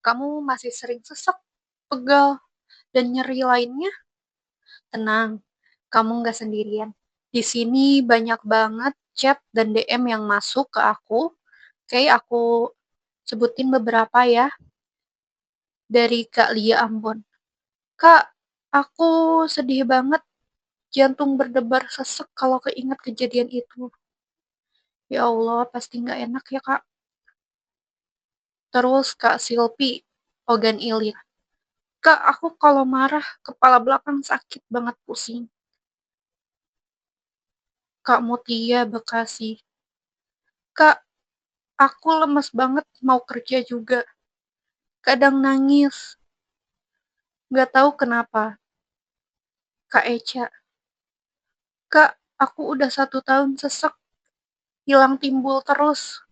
kamu masih sering sesek, pegal, dan nyeri lainnya? Tenang, kamu nggak sendirian. Di sini banyak banget chat dan DM yang masuk ke aku. Oke, aku sebutin beberapa ya. Dari Kak Lia Ambon. Kak, aku sedih banget. Jantung berdebar sesek kalau keinget kejadian itu. Ya Allah, pasti nggak enak ya, Kak. Terus Kak Silpi, Ogan Ilir. Kak, aku kalau marah, kepala belakang sakit banget pusing. Kak Mutia, Bekasi. Kak, aku lemes banget mau kerja juga. Kadang nangis. Nggak tahu kenapa. Kak Eca. Kak, aku udah 1 tahun sesek. Hilang timbul terus.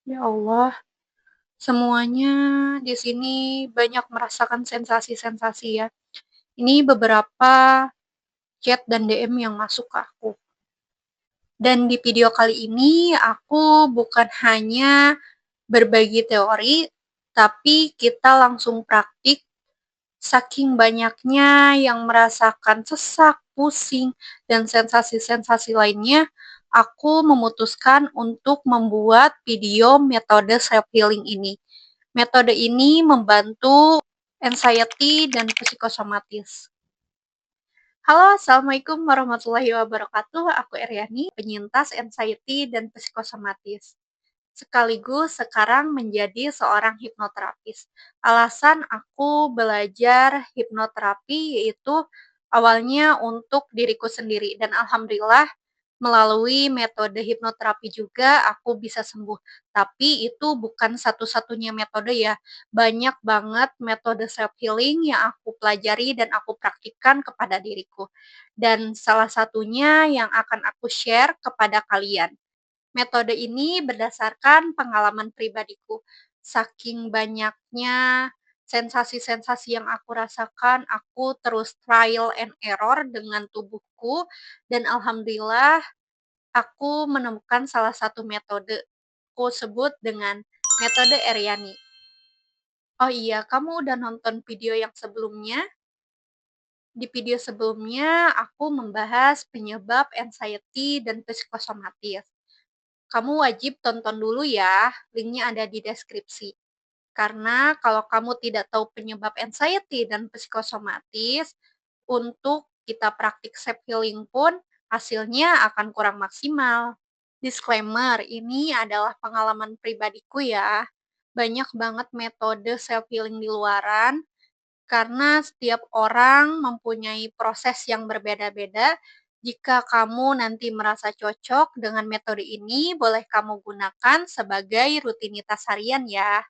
Ya Allah, semuanya di sini banyak merasakan sensasi-sensasi ya. Ini beberapa chat dan DM yang masuk ke aku. Dan di video kali ini aku bukan hanya berbagi teori, tapi kita langsung praktik. Saking banyaknya yang merasakan sesak, pusing, dan sensasi-sensasi lainnya, aku memutuskan untuk membuat video metode self-healing ini. Metode ini membantu anxiety dan psikosomatis. Halo, Assalamualaikum warahmatullahi wabarakatuh. Aku Eryani, penyintas anxiety dan psikosomatis. Sekaligus sekarang menjadi seorang hipnoterapis. Alasan aku belajar hipnoterapi yaitu awalnya untuk diriku sendiri dan alhamdulillah melalui metode hipnoterapi juga aku bisa sembuh. Tapi itu bukan satu-satunya metode ya. Banyak banget metode self healing yang aku pelajari dan aku praktikkan kepada diriku. Dan salah satunya yang akan aku share kepada kalian. Metode ini berdasarkan pengalaman pribadiku. Saking banyaknya sensasi-sensasi yang aku rasakan, aku terus trial and error dengan tubuhku dan alhamdulillah aku menemukan salah satu metode. Aku sebut dengan metode Eryani. Oh iya, kamu udah nonton video yang sebelumnya? Di video sebelumnya, aku membahas penyebab anxiety dan psikosomatis. Kamu wajib tonton dulu ya, linknya ada di deskripsi. Karena kalau kamu tidak tahu penyebab anxiety dan psikosomatis, untuk kita praktik self healing pun hasilnya akan kurang maksimal. Disclaimer, ini adalah pengalaman pribadiku ya. Banyak banget metode self healing di luaran, karena setiap orang mempunyai proses yang berbeda-beda. Jika kamu nanti merasa cocok dengan metode ini, boleh kamu gunakan sebagai rutinitas harian ya.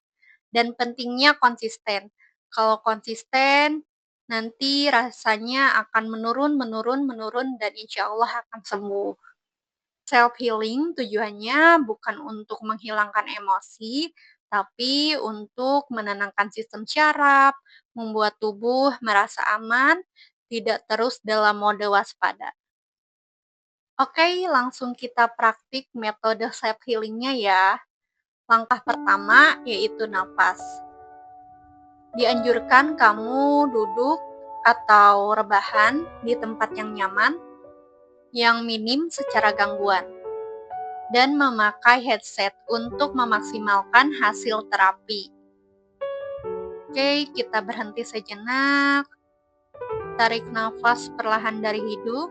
Dan pentingnya konsisten. Kalau konsisten, nanti rasanya akan menurun, menurun, menurun, dan insya Allah akan sembuh. Self healing tujuannya bukan untuk menghilangkan emosi, tapi untuk menenangkan sistem syaraf, membuat tubuh merasa aman, tidak terus dalam mode waspada. Oke, langsung kita praktik metode self healingnya ya. Langkah pertama yaitu nafas. Dianjurkan kamu duduk atau rebahan di tempat yang nyaman, yang minim secara gangguan, dan memakai headset untuk memaksimalkan hasil terapi. Oke, kita berhenti sejenak. Tarik nafas perlahan dari hidung.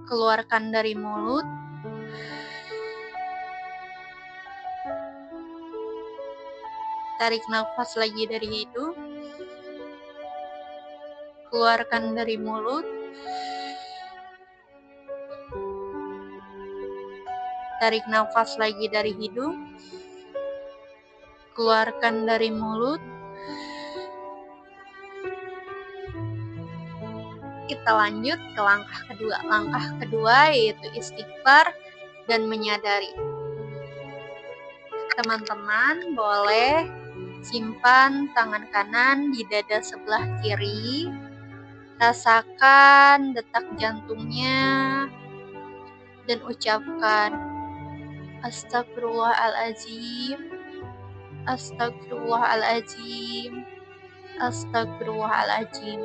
Keluarkan dari mulut. Tarik nafas lagi dari hidung. Keluarkan dari mulut. Tarik nafas lagi dari hidung. Keluarkan dari mulut. Kita lanjut ke langkah kedua. Langkah kedua yaitu istighfar dan menyadari. Teman-teman boleh simpan tangan kanan di dada sebelah kiri. Rasakan detak jantungnya dan ucapkan, Astagfirullahaladzim, astagfirullahaladzim, astagfirullahaladzim.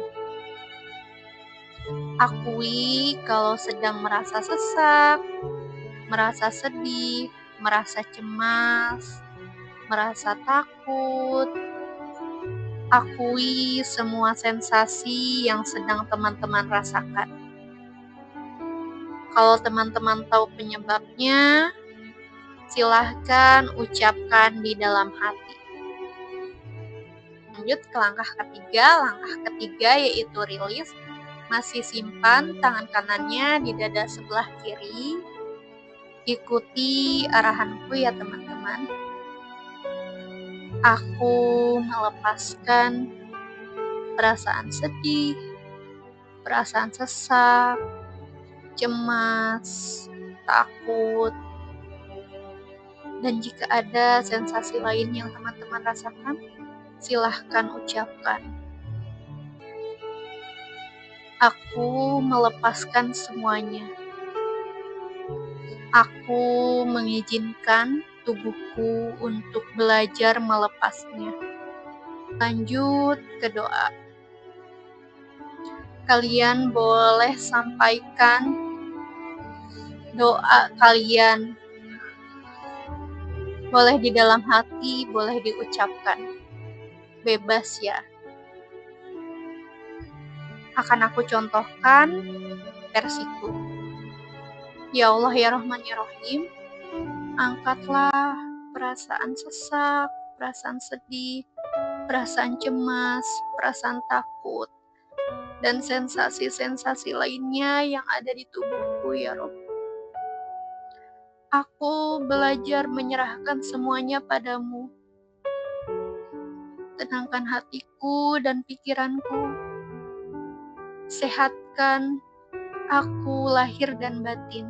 Akui kalau sedang merasa sesak, merasa sedih, merasa cemas, merasa takut. Akui semua sensasi yang sedang teman-teman rasakan. Kalau teman-teman tahu penyebabnya, silahkan ucapkan di dalam hati. Lanjut ke langkah ketiga. Langkah ketiga yaitu rilis. Masih simpan tangan kanannya di dada sebelah kiri. Ikuti arahanku ya teman-teman. Aku melepaskan perasaan sedih, perasaan sesak, cemas, takut, dan jika ada sensasi lain yang teman-teman rasakan, silahkan ucapkan. Aku melepaskan semuanya. Aku mengizinkan tubuhku untuk belajar melepasnya. Lanjut ke doa. Kalian boleh sampaikan doa kalian. Boleh di dalam hati, boleh diucapkan. Bebas ya. Akan aku contohkan versiku. Ya Allah ya Rahman ya Rahim, angkatlah perasaan sesak, perasaan sedih, perasaan cemas, perasaan takut, dan sensasi-sensasi lainnya yang ada di tubuhku ya Rabb. Aku belajar menyerahkan semuanya padamu. Tenangkan hatiku dan pikiranku. Sehatkan aku lahir dan batin.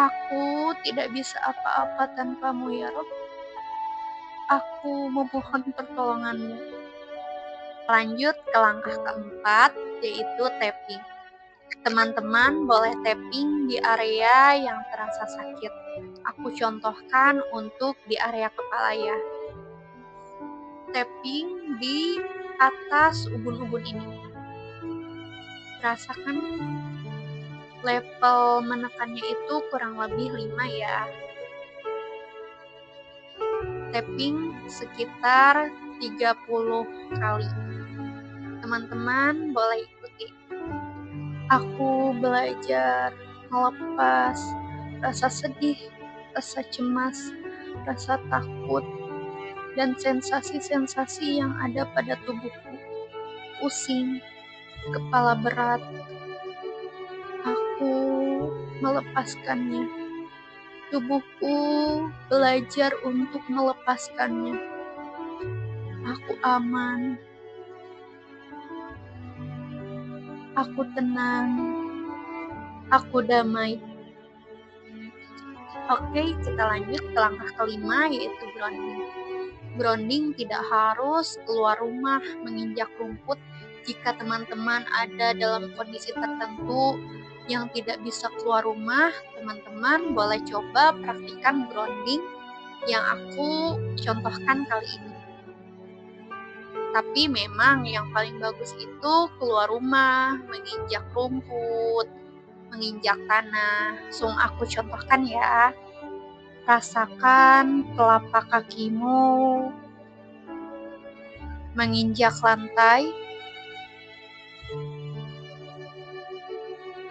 Aku tidak bisa apa-apa tanpamu ya Rabb. Aku memohon pertolonganmu. Lanjut ke langkah keempat, yaitu tapping. Teman-teman boleh tapping di area yang terasa sakit. Aku contohkan untuk di area kepala ya. Tapping di atas ubun-ubun ini. Rasakan level menekannya itu kurang lebih 5 ya. Tapping sekitar 30 kali. Teman-teman boleh ikuti. Aku belajar melepas rasa sedih, rasa cemas, rasa takut, dan sensasi-sensasi yang ada pada tubuhku. Pusing, kepala berat. Aku melepaskannya. Tubuhku belajar untuk melepaskannya. Aku aman. Aku tenang. Aku damai. Oke, kita lanjut ke langkah kelima, yaitu grounding. Grounding tidak harus keluar rumah menginjak rumput. Jika teman-teman ada dalam kondisi tertentu yang tidak bisa keluar rumah, teman-teman boleh coba praktikkan grounding yang aku contohkan kali ini. Tapi memang yang paling bagus itu keluar rumah, menginjak rumput, menginjak tanah. Langsung aku contohkan ya. Rasakan telapak kakimu menginjak lantai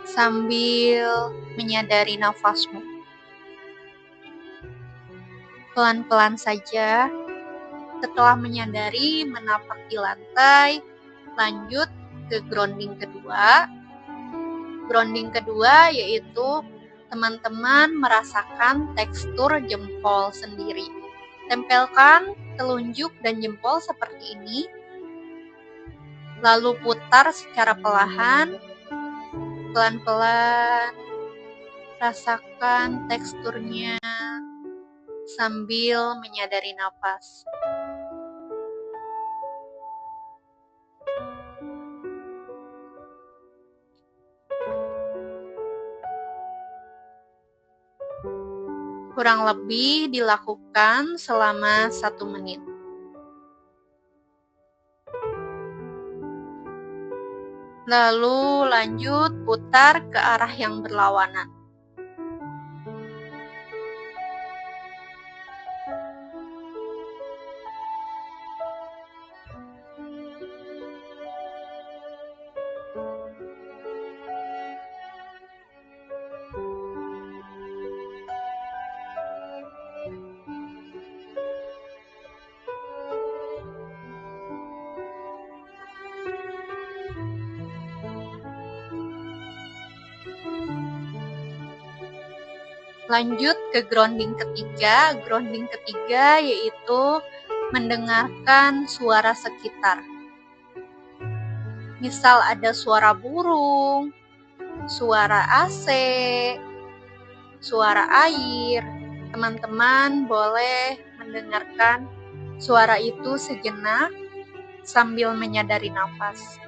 sambil menyadari nafasmu. Pelan-pelan saja, setelah menyadari menapak di lantai, lanjut ke grounding kedua. Grounding kedua yaitu teman-teman merasakan tekstur jempol sendiri. Tempelkan telunjuk dan jempol seperti ini. Lalu putar secara pelan-pelan. Rasakan teksturnya sambil menyadari nafas. Kurang lebih dilakukan selama 1 menit. Lalu lanjut putar ke arah yang berlawanan. Lanjut ke grounding ketiga. Grounding ketiga yaitu mendengarkan suara sekitar. Misal ada suara burung, suara AC, suara air. Teman-teman boleh mendengarkan suara itu sejenak sambil menyadari nafas.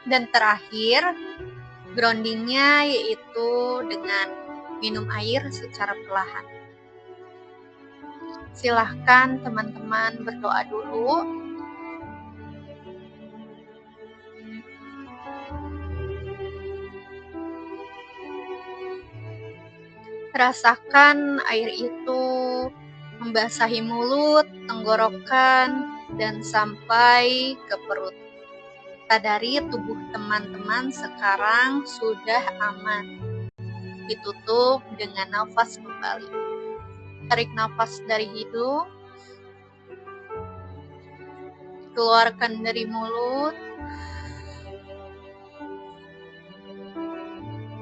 Dan terakhir, groundingnya yaitu dengan minum air secara perlahan. Silahkan teman-teman berdoa dulu. Rasakan air itu membasahi mulut, tenggorokan, dan sampai ke perut. Sadari tubuh teman-teman sekarang sudah aman. Ditutup dengan nafas kembali. Tarik nafas dari hidung, keluarkan dari mulut.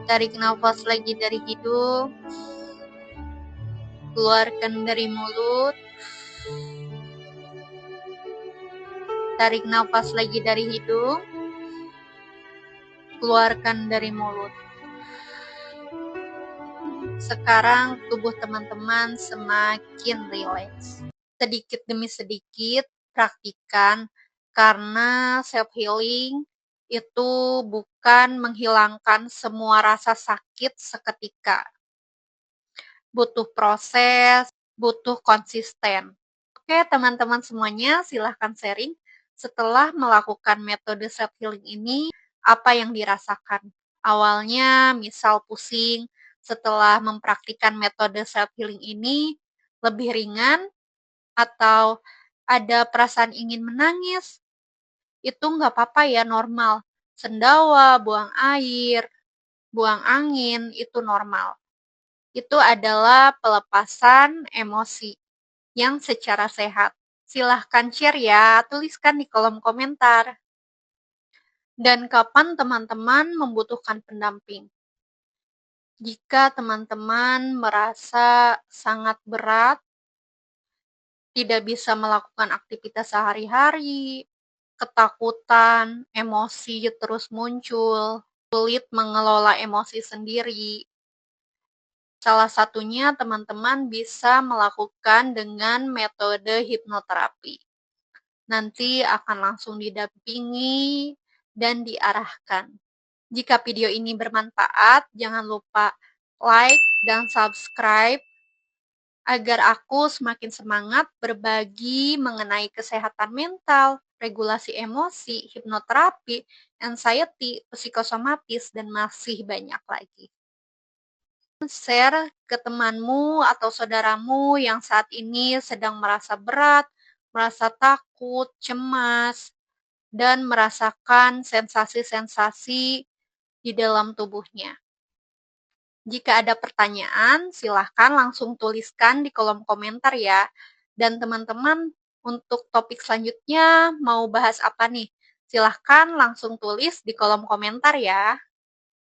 Tarik nafas lagi dari hidung, keluarkan dari mulut. Tarik nafas lagi dari hidung, keluarkan dari mulut. Sekarang tubuh teman-teman semakin rileks. Sedikit demi sedikit praktikan, karena self healing itu bukan menghilangkan semua rasa sakit seketika. Butuh proses, butuh konsisten. Oke, teman-teman semuanya, silahkan sharing. Setelah melakukan metode self healing ini, apa yang dirasakan? Awalnya misal pusing, setelah mempraktikkan metode self healing ini lebih ringan, atau ada perasaan ingin menangis, itu nggak apa-apa ya, normal. Sendawa, buang air, buang angin, itu normal. Itu adalah pelepasan emosi yang secara sehat. Silahkan share ya, tuliskan di kolom komentar. Dan kapan teman-teman membutuhkan pendamping? Jika teman-teman merasa sangat berat, tidak bisa melakukan aktivitas sehari-hari, ketakutan, emosi terus muncul, sulit mengelola emosi sendiri. Salah satunya teman-teman bisa melakukan dengan metode hipnoterapi. Nanti akan langsung didampingi dan diarahkan. Jika video ini bermanfaat, jangan lupa like dan subscribe agar aku semakin semangat berbagi mengenai kesehatan mental, regulasi emosi, hipnoterapi, anxiety, psikosomatis, dan masih banyak lagi. Share ke temanmu atau saudaramu yang saat ini sedang merasa berat, merasa takut, cemas, dan merasakan sensasi-sensasi di dalam tubuhnya. Jika ada pertanyaan, silahkan langsung tuliskan di kolom komentar ya. Dan teman-teman, untuk topik selanjutnya mau bahas apa nih? Silahkan langsung tulis di kolom komentar ya.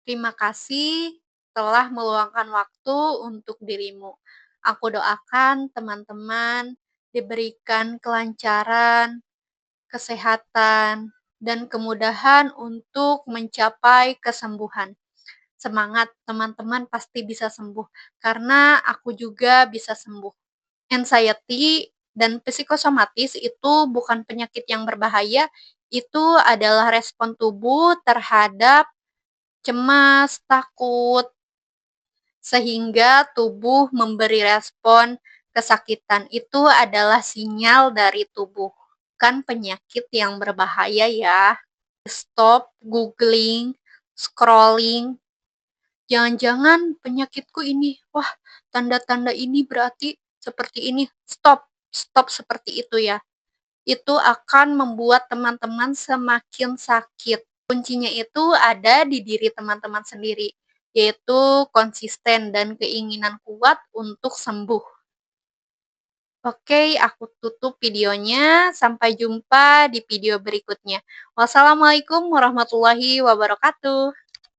Terima kasih telah meluangkan waktu untuk dirimu. Aku doakan teman-teman diberikan kelancaran, kesehatan, dan kemudahan untuk mencapai kesembuhan. Semangat, teman-teman pasti bisa sembuh, karena aku juga bisa sembuh. Anxiety dan psikosomatis itu bukan penyakit yang berbahaya, Itu adalah respon tubuh terhadap cemas, takut, sehingga tubuh memberi respon kesakitan. Itu adalah sinyal dari tubuh, bukan penyakit yang berbahaya ya. Stop googling, scrolling. Jangan-jangan penyakitku ini, wah, tanda-tanda ini berarti seperti ini. Stop, stop seperti itu ya. Itu akan membuat teman-teman semakin sakit. Kuncinya itu ada di diri teman-teman sendiri, yaitu konsisten dan keinginan kuat untuk sembuh. Oke, aku tutup videonya. Sampai jumpa di video berikutnya. Wassalamualaikum warahmatullahi wabarakatuh.